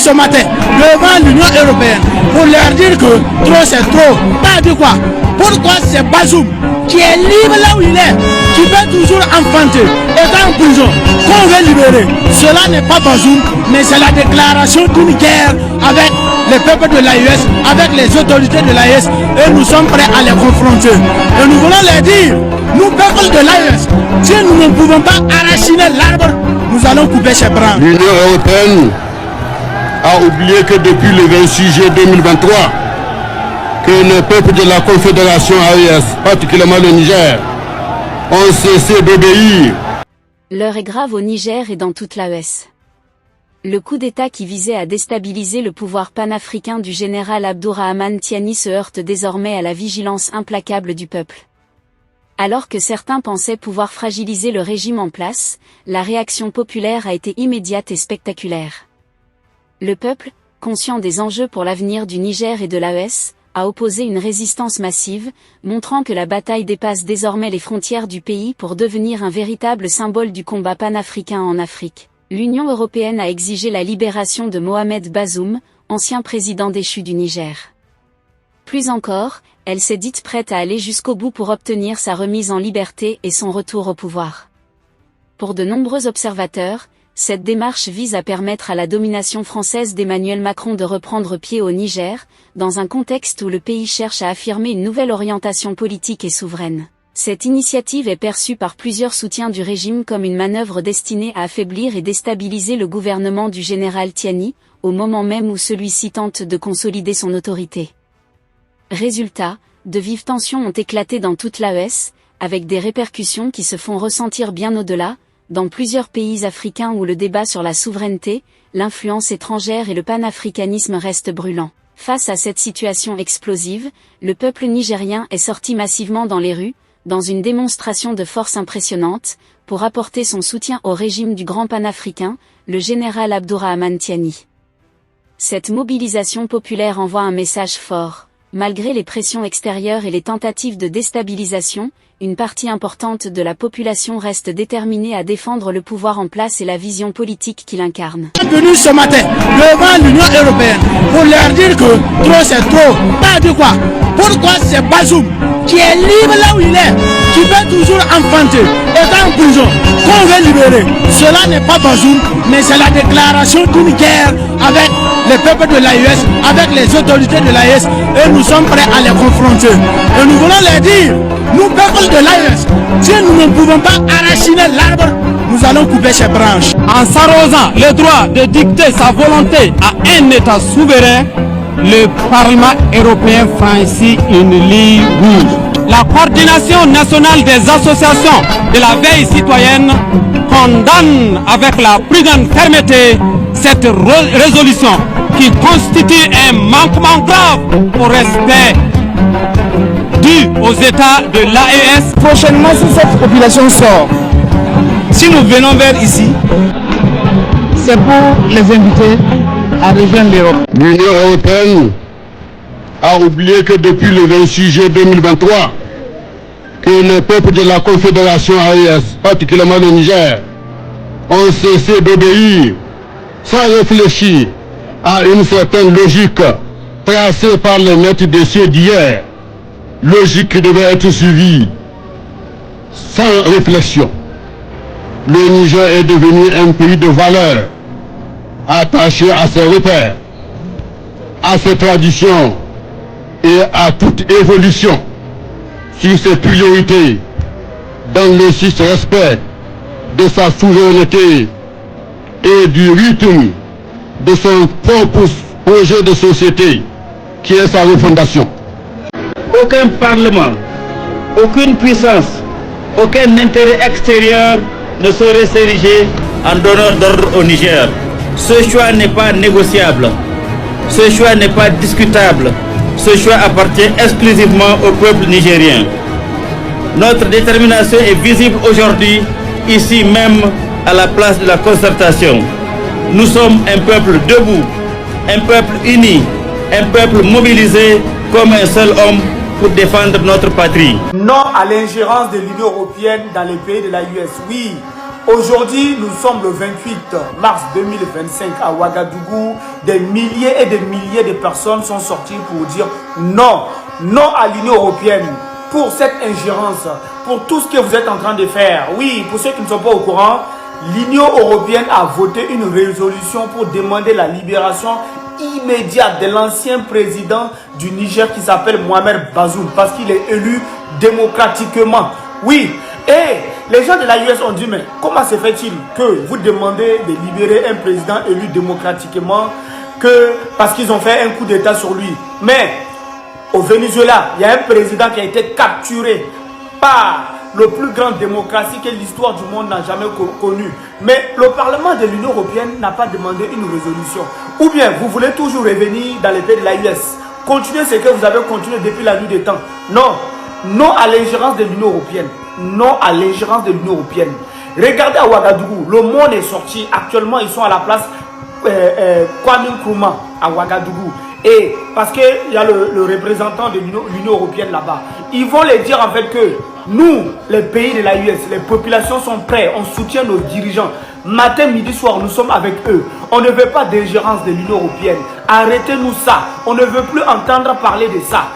ce matin devant l'Union européenne pour leur dire que trop c'est trop. Pas de quoi. Pourquoi c'est Bazoum qui est libre là où il est, qui peut toujours enfanter, étant en prison, qu'on veut libérer? Cela n'est pas Bazoum, mais c'est la déclaration d'une guerre avec les peuples de l'AES, avec les autorités de l'AES, et nous sommes prêts à les confronter. Et nous voulons leur dire, nous peuples de l'AES, si nous ne pouvons pas arrachiner l'arbre, nous allons couper ses branches. L'Union européenne a oublié que depuis le 26 juillet 2023, que les peuples de la Confédération AES, particulièrement le Niger, ont cessé d'obéir. L'heure est grave au Niger et dans toute l'AES. Le coup d'État qui visait à déstabiliser le pouvoir panafricain du général Abdourahmane Tiani se heurte désormais à la vigilance implacable du peuple. Alors que certains pensaient pouvoir fragiliser le régime en place, la réaction populaire a été immédiate et spectaculaire. Le peuple, conscient des enjeux pour l'avenir du Niger et de l'AES, a opposé une résistance massive, montrant que la bataille dépasse désormais les frontières du pays pour devenir un véritable symbole du combat panafricain en Afrique. L'Union européenne a exigé la libération de Mohamed Bazoum, ancien président déchu du Niger. Plus encore, elle s'est dite prête à aller jusqu'au bout pour obtenir sa remise en liberté et son retour au pouvoir. Pour de nombreux observateurs, cette démarche vise à permettre à la domination française d'Emmanuel Macron de reprendre pied au Niger, dans un contexte où le pays cherche à affirmer une nouvelle orientation politique et souveraine. Cette initiative est perçue par plusieurs soutiens du régime comme une manœuvre destinée à affaiblir et déstabiliser le gouvernement du général Tiani, au moment même où celui-ci tente de consolider son autorité. Résultat, de vives tensions ont éclaté dans toute l'AES, avec des répercussions qui se font ressentir bien au-delà, dans plusieurs pays africains où le débat sur la souveraineté, l'influence étrangère et le panafricanisme reste brûlant. Face à cette situation explosive, le peuple nigérien est sorti massivement dans les rues, dans une démonstration de force impressionnante, pour apporter son soutien au régime du grand panafricain, le général Abdourahmane Tiani. Cette mobilisation populaire envoie un message fort. Malgré les pressions extérieures et les tentatives de déstabilisation, une partie importante de la population reste déterminée à défendre le pouvoir en place et la vision politique qu'il incarne. Je suis venu ce matin devant l'Union européenne pour leur dire que trop c'est trop. Pas de quoi. Pourquoi c'est Bazoum qui est libre là où il est, qui peut toujours enfanter, étant en prison, qu'on veut libérer? Cela n'est pas Bazoum, mais c'est la déclaration d'une guerre avec les peuples de l'AES, avec les autorités de l'AES, et nous sommes prêts à les confronter. Et nous voulons leur dire, nous peuples de l'AES, si nous ne pouvons pas arrachiner l'arbre, nous allons couper ses branches. En s'arrosant le droit de dicter sa volonté à un État souverain, le Parlement européen franchit une ligne rouge. La coordination nationale des associations de la veille citoyenne condamne avec la plus grande fermeté cette résolution qui constitue un manquement grave au respect dû aux États de l'AES. Prochainement, si cette population sort, si nous venons vers ici, c'est pour les inviter à rejoindre l'Europe. L'Union européenne a oublié que depuis le 26 juillet 2023, que les peuples de la Confédération AES, particulièrement le Niger, ont cessé d'obéir sans réfléchir à une certaine logique tracée par les maîtres des cieux d'hier, logique qui devait être suivie sans réflexion. Le Niger est devenu un pays de valeurs, attaché à ses repères, à ses traditions et à toute évolution sur ses priorités dans le strict respect de sa souveraineté et du rythme de son propre projet de société qui est sa refondation. Aucun parlement, aucune puissance, aucun intérêt extérieur ne saurait s'ériger en donneur d'ordre au Niger. Ce choix n'est pas négociable, ce choix n'est pas discutable, ce choix appartient exclusivement au peuple nigérien. Notre détermination est visible aujourd'hui, ici même, à la place de la concertation. Nous sommes un peuple debout, un peuple uni, un peuple mobilisé comme un seul homme pour défendre notre patrie. Non à l'ingérence de l'Union européenne dans les pays de l'AES. Oui, Aujourd'hui, nous sommes le 28 mars 2025 à Ouagadougou. Des milliers et des milliers de personnes sont sorties pour dire non, non à l'Union européenne pour cette ingérence, pour tout ce que vous êtes en train de faire. Oui, pour ceux qui ne sont pas au courant, l'Union européenne a voté une résolution pour demander la libération immédiate de l'ancien président du Niger qui s'appelle Mohamed Bazoum parce qu'il est élu démocratiquement. Oui, et les gens de la US ont dit, mais comment se fait-il que vous demandez de libérer un président élu démocratiquement parce qu'ils ont fait un coup d'État sur lui? Mais au Venezuela, il y a un président qui a été capturé par le plus grande démocratie que l'histoire du monde n'a jamais connue. Mais le Parlement de l'Union européenne n'a pas demandé une résolution. Ou bien vous voulez toujours revenir dans les pays de la US, continuer ce que vous avez continué depuis la nuit des temps. Non, non à l'ingérence de l'Union européenne. Non à l'ingérence de l'Union européenne. Regardez à Ouagadougou, le monde est sorti. Actuellement, ils sont à la place Kwame Nkrumah à Ouagadougou. Et parce qu'il y a le représentant de l'Union européenne là-bas, ils vont les dire en fait que nous, les pays de la US, les populations sont prêts, on soutient nos dirigeants. Matin, midi, soir, nous sommes avec eux. On ne veut pas d'ingérence de l'Union européenne. Arrêtez-nous ça. On ne veut plus entendre parler de ça.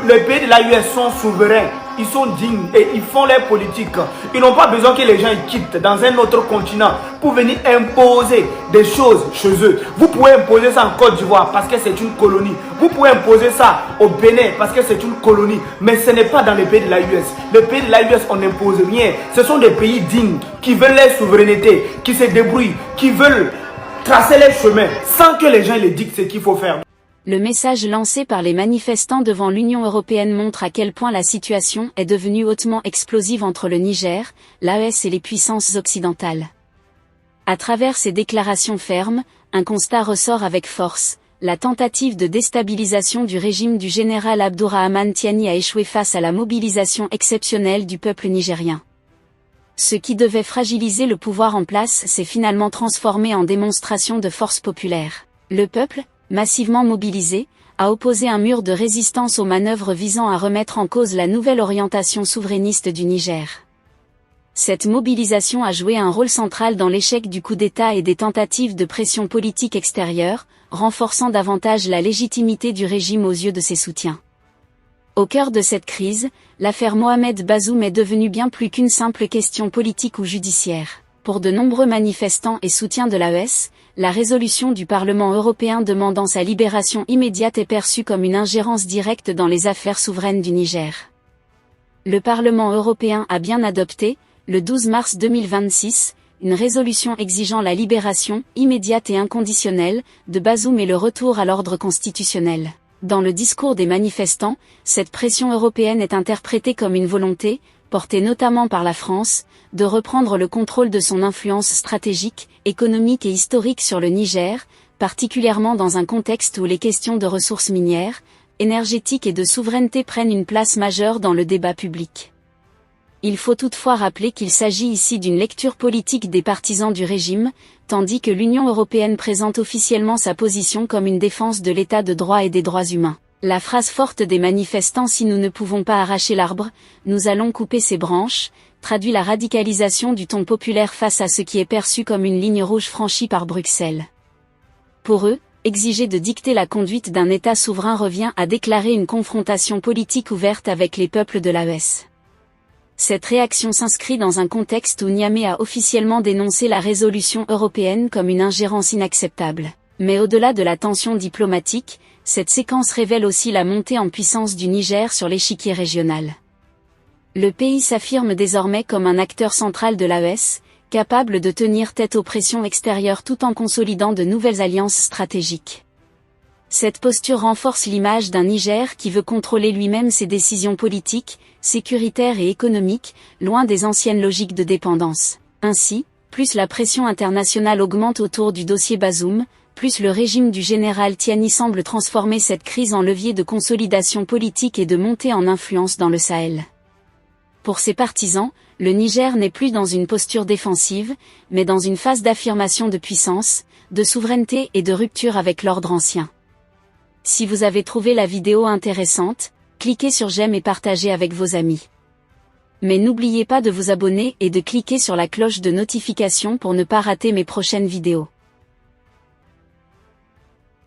Les pays de la US sont souverains. Ils sont dignes et ils font leur politique. Ils n'ont pas besoin que les gens quittent dans un autre continent pour venir imposer des choses chez eux. Vous pouvez imposer ça en Côte d'Ivoire parce que c'est une colonie. Vous pouvez imposer ça au Bénin parce que c'est une colonie. Mais ce n'est pas dans les pays de la US. Les pays de la US, on n'impose rien. Ce sont des pays dignes qui veulent leur souveraineté, qui se débrouillent, qui veulent tracer les chemins sans que les gens les dictent ce qu'il faut faire. Le message lancé par les manifestants devant l'Union européenne montre à quel point la situation est devenue hautement explosive entre le Niger, l'AES et les puissances occidentales. À travers ces déclarations fermes, un constat ressort avec force. La tentative de déstabilisation du régime du général Abdourahmane Tiani a échoué face à la mobilisation exceptionnelle du peuple nigérien. Ce qui devait fragiliser le pouvoir en place s'est finalement transformé en démonstration de force populaire. Le peuple, massivement mobilisé, a opposé un mur de résistance aux manœuvres visant à remettre en cause la nouvelle orientation souverainiste du Niger. Cette mobilisation a joué un rôle central dans l'échec du coup d'État et des tentatives de pression politique extérieure, renforçant davantage la légitimité du régime aux yeux de ses soutiens. Au cœur de cette crise, l'affaire Mohamed Bazoum est devenue bien plus qu'une simple question politique ou judiciaire. Pour de nombreux manifestants et soutiens de l'AES, la résolution du Parlement européen demandant sa libération immédiate est perçue comme une ingérence directe dans les affaires souveraines du Niger. Le Parlement européen a bien adopté, le 12 mars 2026, une résolution exigeant la libération immédiate et inconditionnelle de Bazoum et le retour à l'ordre constitutionnel. Dans le discours des manifestants, cette pression européenne est interprétée comme une volonté, portée notamment par la France, de reprendre le contrôle de son influence stratégique, économique et historique sur le Niger, particulièrement dans un contexte où les questions de ressources minières, énergétiques et de souveraineté prennent une place majeure dans le débat public. Il faut toutefois rappeler qu'il s'agit ici d'une lecture politique des partisans du régime, tandis que l'Union européenne présente officiellement sa position comme une défense de l'état de droit et des droits humains. La phrase forte des manifestants « Si nous ne pouvons pas arracher l'arbre, nous allons couper ses branches » traduit la radicalisation du ton populaire face à ce qui est perçu comme une ligne rouge franchie par Bruxelles. Pour eux, exiger de dicter la conduite d'un État souverain revient à déclarer une confrontation politique ouverte avec les peuples de l'AES. Cette réaction s'inscrit dans un contexte où Niamey a officiellement dénoncé la résolution européenne comme une ingérence inacceptable. Mais au-delà de la tension diplomatique, cette séquence révèle aussi la montée en puissance du Niger sur l'échiquier régional. Le pays s'affirme désormais comme un acteur central de l'AES, capable de tenir tête aux pressions extérieures tout en consolidant de nouvelles alliances stratégiques. Cette posture renforce l'image d'un Niger qui veut contrôler lui-même ses décisions politiques, sécuritaires et économiques, loin des anciennes logiques de dépendance. Ainsi, plus la pression internationale augmente autour du dossier Bazoum, plus le régime du général Tiani semble transformer cette crise en levier de consolidation politique et de montée en influence dans le Sahel. Pour ses partisans, le Niger n'est plus dans une posture défensive, mais dans une phase d'affirmation de puissance, de souveraineté et de rupture avec l'ordre ancien. Si vous avez trouvé la vidéo intéressante, cliquez sur j'aime et partagez avec vos amis. Mais n'oubliez pas de vous abonner et de cliquer sur la cloche de notification pour ne pas rater mes prochaines vidéos.